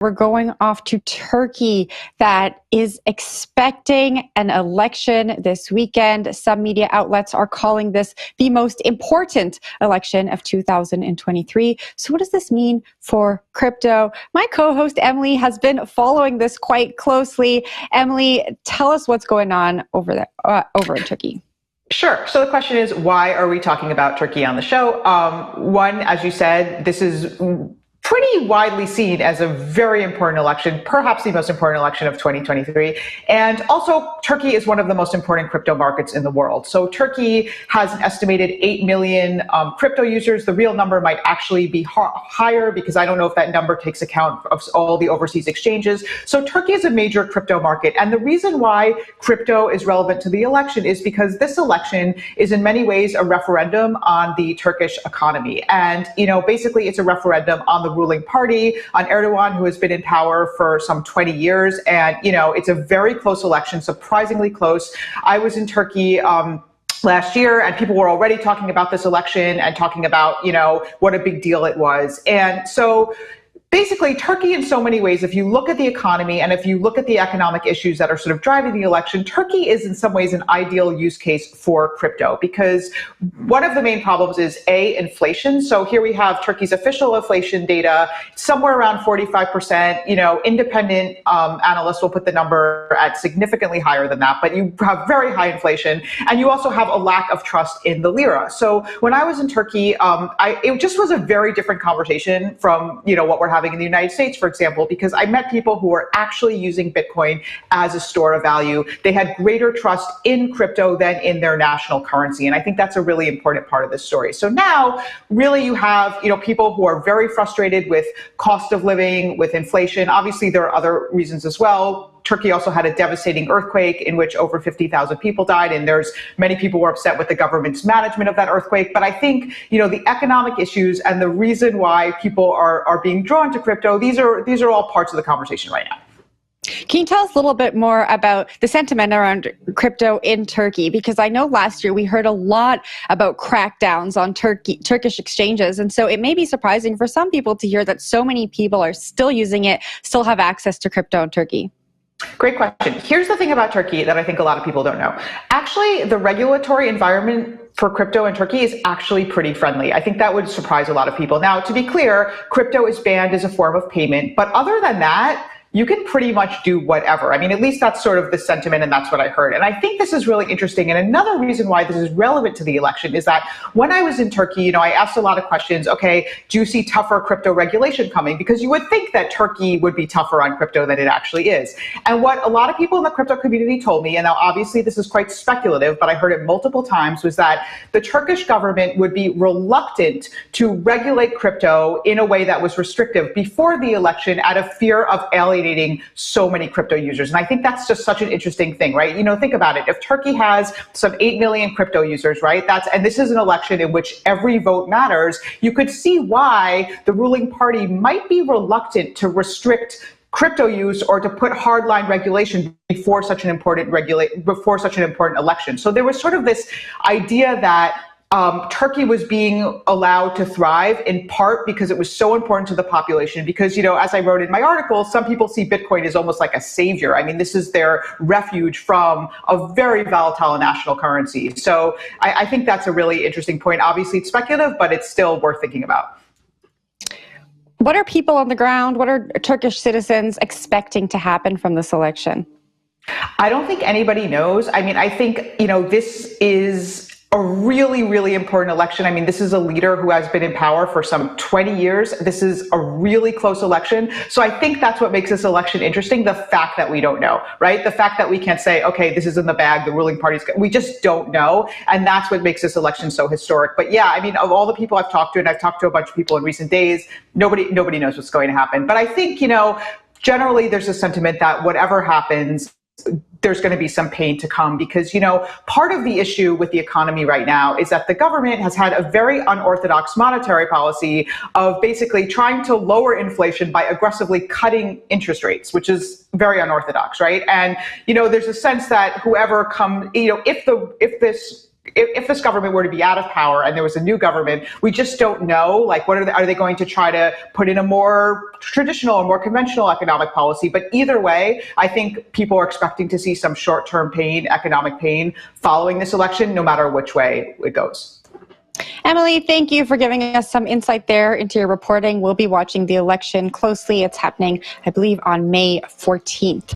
We're going off to Turkey that is expecting an election this weekend. Some media outlets are calling this the most important election of 2023. So what does this mean for crypto? My co-host Emily has been following this quite closely. Emily, tell us what's going on over in Turkey. Sure. So the question is, why are we talking about Turkey on the show? One, as you said, this is pretty widely seen as a very important election, perhaps the most important election of 2023. And also, Turkey is one of the most important crypto markets in the world. So Turkey has an estimated 8 million crypto users. The real number might actually be higher because I don't know if that number takes account of all the overseas exchanges. So Turkey is a major crypto market. And the reason why crypto is relevant to the election is because this election is in many ways a referendum on the Turkish economy. And, basically it's a referendum on the ruling party, on Erdogan, who has been in power for some 20 years. And, it's a very close election, surprisingly close. I was in Turkey last year, and people were already talking about this election and talking about, what a big deal it was. And so basically, Turkey, in so many ways, if you look at the economy and if you look at the economic issues that are sort of driving the election, Turkey is in some ways an ideal use case for crypto because one of the main problems is inflation. So here we have Turkey's official inflation data, somewhere around 45%. Independent analysts will put the number at significantly higher than that, but you have very high inflation, and you also have a lack of trust in the lira. So when I was in Turkey, it just was a very different conversation from what we're having in the United States, for example, because I met people who were actually using Bitcoin as a store of value. They had greater trust in crypto than in their national currency. And I think that's a really important part of this story. So now really you have, people who are very frustrated with cost of living, with inflation. Obviously, there are other reasons as well. Turkey also had a devastating earthquake in which over 50,000 people died, and there's many people were upset with the government's management of that earthquake. But I think, the economic issues and the reason why people are being drawn to crypto, these are all parts of the conversation right now. Can you tell us a little bit more about the sentiment around crypto in Turkey? Because I know last year we heard a lot about crackdowns on Turkish exchanges. And so it may be surprising for some people to hear that so many people are still using it, still have access to crypto in Turkey. Great question. Here's the thing about Turkey that I think a lot of people don't know. Actually, the regulatory environment for crypto in Turkey is actually pretty friendly. I think that would surprise a lot of people. Now, to be clear, crypto is banned as a form of payment, but other than that, you can pretty much do whatever. I mean, at least that's sort of the sentiment, and that's what I heard. And I think this is really interesting. And another reason why this is relevant to the election is that when I was in Turkey, I asked a lot of questions. Okay, do you see tougher crypto regulation coming? Because you would think that Turkey would be tougher on crypto than it actually is. And what a lot of people in the crypto community told me, and now obviously this is quite speculative, but I heard it multiple times, was that the Turkish government would be reluctant to regulate crypto in a way that was restrictive before the election out of fear of alienating so many crypto users. And I think that's just such an interesting thing, right? Think about it. If Turkey has some 8 million crypto users, right? And this is an election in which every vote matters. You could see why the ruling party might be reluctant to restrict crypto use or to put hardline regulation before such an important election. So there was sort of this idea that Turkey was being allowed to thrive in part because it was so important to the population. Because, as I wrote in my article, some people see Bitcoin as almost like a savior. I mean, this is their refuge from a very volatile national currency. So I think that's a really interesting point. Obviously, it's speculative, but it's still worth thinking about. What are people on the ground, what are Turkish citizens expecting to happen from this election? I don't think anybody knows. I mean, I think, this is a really, really important election. I mean, this is a leader who has been in power for some 20 years. This is a really close election. So I think that's what makes this election interesting, the fact that we don't know, right? The fact that we can't say, okay, this is in the bag, the ruling party's, we just don't know. And that's what makes this election so historic. But yeah, I mean, of all the people I've talked to, and I've talked to a bunch of people in recent days, nobody knows what's going to happen. But I think, generally there's a sentiment that whatever happens, there's going to be some pain to come because, part of the issue with the economy right now is that the government has had a very unorthodox monetary policy of basically trying to lower inflation by aggressively cutting interest rates, which is very unorthodox, right? And, there's a sense that whoever comes, if this if this government were to be out of power and there was a new government, we just don't know. Like, are they going to try to put in a more traditional or more conventional economic policy? But either way, I think people are expecting to see some short-term pain, economic pain, following this election, no matter which way it goes. Emily, thank you for giving us some insight there into your reporting. We'll be watching the election closely. It's happening, I believe, on May 14th.